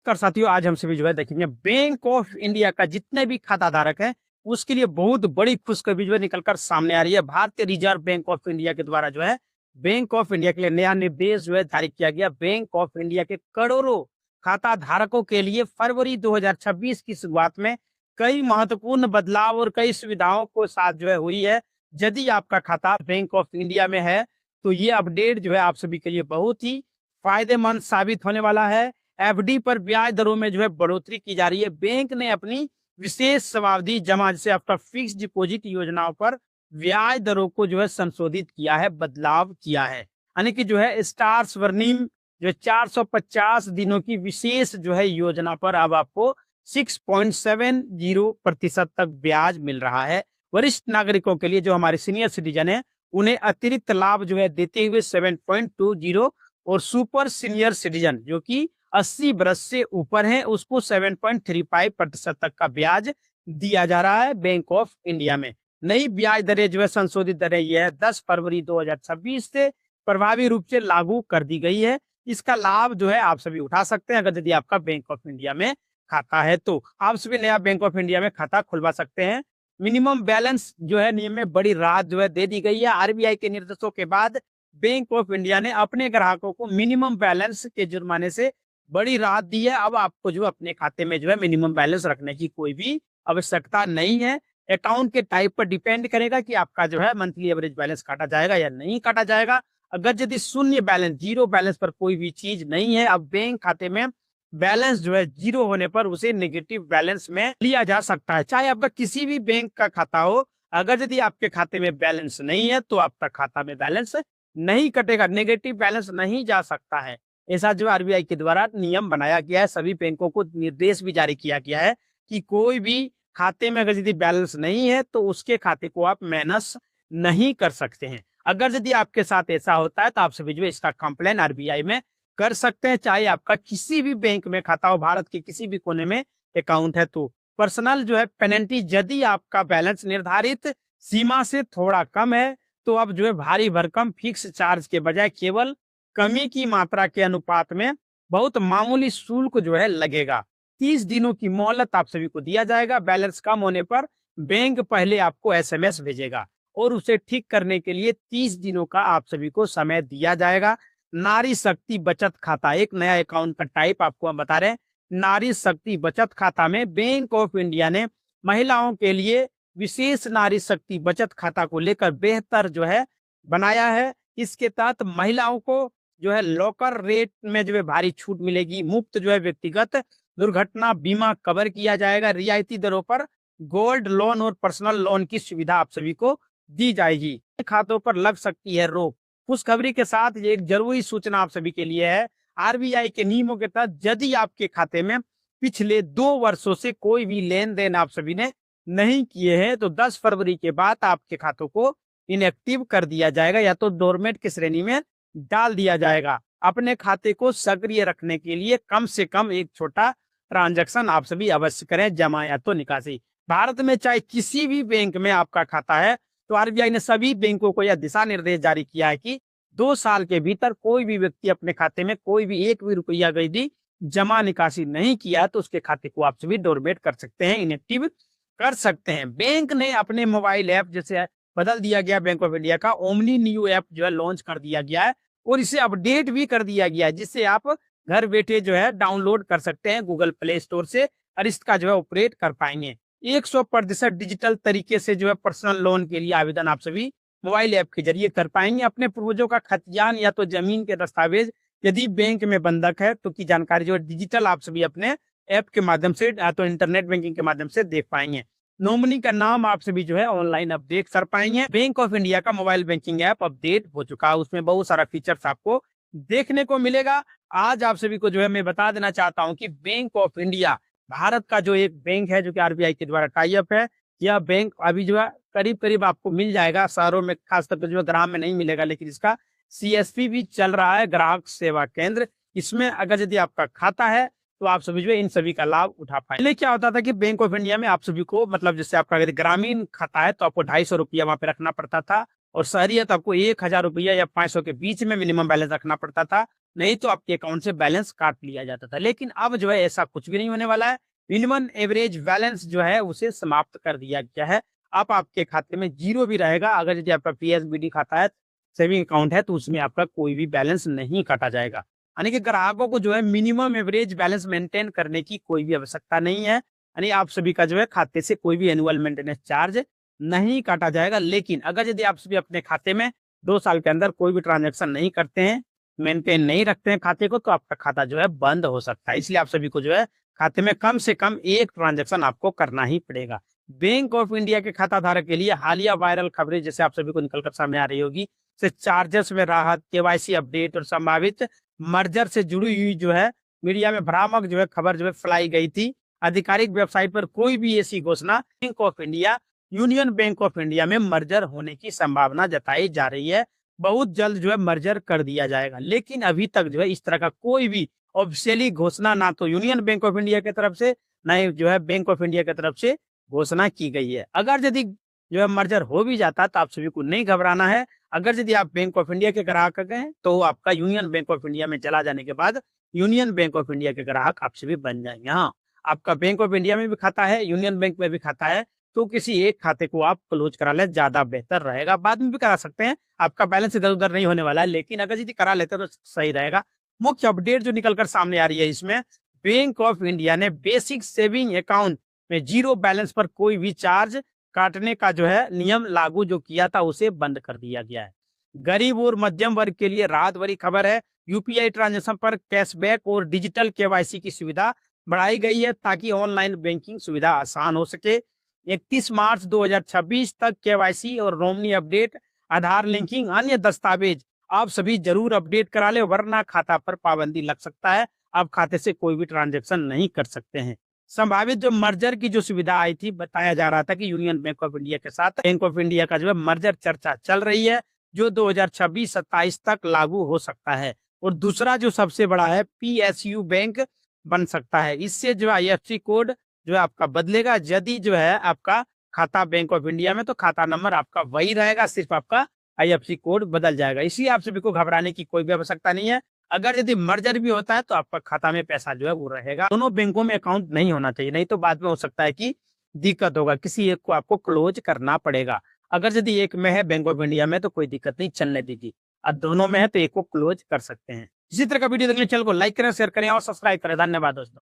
नमस्कार साथियों, आज हम सभी जो है देखेंगे बैंक ऑफ इंडिया का जितने भी खाता धारक है उसके लिए बहुत बड़ी खुशखबरी जो है निकलकर सामने आ रही है। भारतीय रिजर्व बैंक ऑफ इंडिया के द्वारा जो है बैंक ऑफ इंडिया के लिए नया निर्देश जो है जारी किया गया। बैंक ऑफ इंडिया के करोड़ों खाता धारकों के लिए फरवरी 2026 की शुरुआत में कई महत्वपूर्ण बदलाव और कई सुविधाओं को साथ जो है हुई है। यदि आपका खाता बैंक ऑफ इंडिया में है तो ये अपडेट जो है आप सभी के लिए बहुत ही फायदेमंद साबित होने वाला है। एफडी पर ब्याज दरों में जो है बढ़ोतरी की जा रही है। बैंक ने अपनी विशेष सावधि जमा जैसे आपका फिक्स डिपॉजिट योजनाओं पर ब्याज दरों को जो है संशोधित किया है, बदलाव किया है। यानी कि जो है स्टार स्वर्णिम जो 450 दिनों की विशेष जो है योजना पर अब आपको 6.70% तक ब्याज मिल रहा है। वरिष्ठ नागरिकों के लिए जो हमारे सीनियर सिटीजन है उन्हें अतिरिक्त लाभ जो है देते हुए 7.20 और सुपर सीनियर सिटीजन जो कि 80 वर्ष से ऊपर है उसको 7.35% तक का ब्याज दिया जा रहा है। बैंक ऑफ इंडिया में नई ब्याज दरें जो है संशोधित दरें ये है 10 फरवरी 2026 से प्रभावी रूप से लागू कर दी गई है। इसका लाभ जो है आप सभी उठा सकते हैं। अगर यदि आपका बैंक ऑफ इंडिया में खाता है तो आप सभी नया बैंक ऑफ इंडिया में खाता खुलवा सकते हैं। मिनिमम बैलेंस जो है नियम में बड़ी राहत जो है दे दी गई है। आरबीआई के निर्देशों के बाद बैंक ऑफ इंडिया ने अपने ग्राहकों को मिनिमम बैलेंस के जुर्माने से बड़ी राहत दी है। अब आपको जो अपने खाते में जो है मिनिमम बैलेंस रखने की कोई भी आवश्यकता नहीं है। अकाउंट के टाइप पर डिपेंड करेगा कि आपका जो है मंथली एवरेज बैलेंस काटा जाएगा या नहीं काटा जाएगा। अगर यदि शून्य बैलेंस, जीरो बैलेंस पर कोई भी चीज नहीं है, अब बैंक खाते में बैलेंस जो है जीरो होने पर उसे नेगेटिव बैलेंस में लिया जा सकता है। चाहे आपका किसी भी बैंक का खाता हो, अगर यदि आपके खाते में बैलेंस नहीं है तो आपका खाता में बैलेंस नहीं कटेगा, नेगेटिव बैलेंस नहीं जा सकता है। ऐसा जो आरबीआई के द्वारा नियम बनाया गया है। सभी बैंकों को निर्देश भी जारी किया गया है कि कोई भी खाते में अगर यदि बैलेंस नहीं है तो उसके खाते को आप माइनस नहीं कर सकते हैं। अगर यदि आपके साथ ऐसा होता है तो आप सभी जो इसका कंप्लेन आरबीआई में कर सकते हैं। चाहे आपका किसी भी बैंक में खाता हो, भारत के किसी भी कोने में अकाउंट है तो पर्सनल जो है पेनल्टी, यदि आपका बैलेंस निर्धारित सीमा से थोड़ा कम है तो अब जो है भारी भरकम फिक्स चार्ज के बजाय केवल कमी की मात्रा के अनुपात में बहुत मामूली शुल्क जो है लगेगा। 30 दिनों की मोहलत आप सभी को दिया जाएगा। बैलेंस कम होने पर बैंक पहले आपको एसएमएस भेजेगा और उसे ठीक करने के लिए 30 दिनों का आप सभी को समय दिया जाएगा। नारी शक्ति बचत खाता एक नया अकाउंट का टाइप आपको हम बता रहे हैं। नारी शक्ति बचत खाता में बैंक ऑफ इंडिया ने महिलाओं के लिए विशेष नारी शक्ति बचत खाता को लेकर बेहतर जो है बनाया है। इसके तहत महिलाओं को जो है लॉकर रेट में जो है भारी छूट मिलेगी। मुफ्त जो है व्यक्तिगत दुर्घटना बीमा कवर किया जाएगा। रियायती दरों पर गोल्ड लोन और पर्सनल लोन की सुविधा आप सभी को दी जाएगी। खातों पर लग सकती है रोक। खुशखबरी के साथ ये एक जरूरी सूचना आप सभी के लिए है। आरबीआई के नियमों के तहत यदि आपके खाते में पिछले 2 वर्षों से कोई भी लेन देन आप सभी ने नहीं किए हैं तो 10 फरवरी के बाद आपके खातों को इनएक्टिव कर दिया जाएगा या तो डोरमेट की श्रेणी में डाल दिया जाएगा। अपने खाते को सक्रिय रखने के लिए कम से कम एक छोटा ट्रांजैक्शन आप सभी अवश्य करें, जमा या तो निकासी। भारत में चाहे किसी भी बैंक में आपका खाता है तो आरबीआई ने सभी बैंकों को यह दिशा निर्देश जारी किया है कि 2 साल के भीतर कोई भी व्यक्ति अपने खाते में कोई भी एक भी रुपया यदि जमा निकासी नहीं किया तो उसके खाते को आप सभी डोरमेट कर सकते हैं, इनएक्टिव कर सकते हैं। बैंक ने अपने मोबाइल ऐप जैसे बदल दिया गया, बैंक ऑफ इंडिया का ओमनी न्यू ऐप जो है लॉन्च कर दिया गया है और इसे अपडेट भी कर दिया गया है, जिससे आप घर बैठे जो है डाउनलोड कर सकते हैं गूगल प्ले स्टोर से और इसका जो है ऑपरेट कर पाएंगे। 100% डिजिटल तरीके से जो है पर्सनल लोन के लिए आवेदन आप सभी मोबाइल ऐप के जरिए कर पाएंगे। अपने पूर्वजों का खतियान या तो जमीन के दस्तावेज यदि बैंक में बंधक है तो की जानकारी जो है डिजिटल आप सभी अपने ऐप के माध्यम से या तो इंटरनेट बैंकिंग के माध्यम से देख पाएंगे। नॉमिनी का नाम आप सभी जो है ऑनलाइन अपडेट कर पाएंगे। बैंक ऑफ इंडिया का मोबाइल बैंकिंग ऐप अपडेट हो चुका है, उसमें बहुत सारा फीचर्स आपको देखने को मिलेगा। आज आप सभी को जो है मैं बता देना चाहता हूं कि बैंक ऑफ इंडिया भारत का जो एक बैंक है जो कि आरबीआई के द्वारा टाई अप है। यह बैंक अभी जो है करीब करीब आपको मिल जाएगा, शहरों में खासतौर पर जो है ग्राम में नहीं मिलेगा, लेकिन इसका सीएसपी भी चल रहा है, ग्राहक सेवा केंद्र। इसमें अगर यदि आपका खाता है तो आप सभी जो इन सभी का लाभ उठा पाए। पहले क्या होता था कि बैंक ऑफ इंडिया में आप सभी को मतलब जैसे आपका अगर ग्रामीण खाता है तो आपको 250 रुपया वहां पे रखना पड़ता था और शहरी है तो आपको 1000 रुपया या 500 के बीच में मिनिमम बैलेंस रखना पड़ता था। नहीं तो आपके अकाउंट से बैलेंस काट लिया जाता था। लेकिन अब जो है ऐसा कुछ भी नहीं होने वाला है। मिनिमम एवरेज बैलेंस जो है उसे समाप्त कर दिया गया है। अब आपके खाते में जीरो भी रहेगा। अगर यदि आपका पीएसबीडी खाता है, सेविंग अकाउंट है, तो उसमें आपका कोई भी बैलेंस नहीं काटा जाएगा। यानी कि ग्राहकों को जो है मिनिमम एवरेज बैलेंस मेंटेन करने की कोई भी आवश्यकता नहीं है। यानी आप सभी का जो है खाते से कोई भी एनुअल मेंटेनेंस चार्ज नहीं काटा जाएगा। लेकिन अगर यदि आप सभी अपने खाते में 2 साल के अंदर कोई भी ट्रांजैक्शन नहीं करते हैं, मेंटेन नहीं रखते हैं खाते को, तो आपका खाता जो है बंद हो सकता है। इसलिए आप सभी को जो है खाते में कम से कम एक ट्रांजैक्शन आपको करना ही पड़ेगा। बैंक ऑफ इंडिया के खाता धारक के लिए हालिया वायरल खबरें जैसे आप सभी को निकलकर सामने आ रही होगी, से चार्जेस में राहत, केवाईसी अपडेट और संभावित मर्जर से जुड़ी हुई जो है मीडिया में भ्रामक जो है खबर जो है फैलाई गई थी। आधिकारिक वेबसाइट पर कोई भी ऐसी घोषणा bank of India union bank of India में मर्जर होने की संभावना जताई जा रही है। बहुत जल्द जो है मर्जर कर दिया जाएगा। लेकिन अभी तक जो है इस तरह का कोई भी ऑफिशियली घोषणा ना तो यूनियन बैंक ऑफ इंडिया की तरफ से, ना ही जो है बैंक ऑफ इंडिया की तरफ से घोषणा की गई है। अगर यदि जो है मर्जर हो भी जाता तो आप सभी को नहीं घबराना है। अगर यदि आप बैंक ऑफ इंडिया के ग्राहक हैं तो आपका यूनियन बैंक ऑफ इंडिया में चला जाने के बाद यूनियन बैंक ऑफ इंडिया के ग्राहक आपसे भी बन जाएंगे। हाँ, आपका बैंक ऑफ इंडिया में भी खाता है, यूनियन बैंक में भी खाता है, तो किसी एक खाते को आप क्लोज करा लें, ज्यादा बेहतर रहेगा। बाद में भी करा सकते हैं, आपका बैलेंस इधर उधर नहीं होने वाला है, लेकिन अगर यदि करा लेते तो सही रहेगा। मुख्य अपडेट जो निकलकर सामने आ रही है इसमें, बैंक ऑफ इंडिया ने बेसिक सेविंग अकाउंट में जीरो बैलेंस पर कोई भी चार्ज काटने का जो है नियम लागू जो किया था उसे बंद कर दिया गया है। गरीब और मध्यम वर्ग के लिए राहत भरी खबर है। यूपीआई ट्रांजैक्शन पर कैशबैक और डिजिटल केवाईसी की सुविधा बढ़ाई गई है ताकि ऑनलाइन बैंकिंग सुविधा आसान हो सके। 31 मार्च 2026 तक केवाईसी और नॉमिनी अपडेट, आधार लिंकिंग, अन्य दस्तावेज आप सभी जरूर अपडेट करा ले, वरना खाता पर पाबंदी लग सकता है। आप खाते से कोई भी ट्रांजैक्शन नहीं कर सकते हैं। संभावित जो मर्जर की जो सुविधा आई थी, बताया जा रहा था कि यूनियन बैंक ऑफ इंडिया के साथ बैंक ऑफ इंडिया का जो है मर्जर चर्चा चल रही है, जो 2026-27 तक लागू हो सकता है। और दूसरा जो सबसे बड़ा है, पीएसयू बैंक बन सकता है। इससे जो आईएफएससी कोड जो है आपका बदलेगा। यदि जो है आपका खाता बैंक ऑफ इंडिया में, तो खाता नंबर आपका वही रहेगा, सिर्फ आपका आईएफएससी कोड बदल जाएगा। इसलिए आप सभी को घबराने की कोई भी आवश्यकता नहीं है। अगर यदि मर्जर भी होता है तो आपका खाता में पैसा जो है वो रहेगा। दोनों बैंकों में अकाउंट नहीं होना चाहिए, नहीं तो बाद में हो सकता है कि दिक्कत होगा, किसी एक को आपको क्लोज करना पड़ेगा। अगर यदि एक में है बैंक ऑफ इंडिया में तो कोई दिक्कत नहीं, चलने दीजिए। और दोनों में है तो एक को क्लोज कर सकते हैं। इसी तरह का वीडियो देखने चैनल को लाइक करें, शेयर करें और सब्सक्राइब करें। धन्यवाद दोस्तों।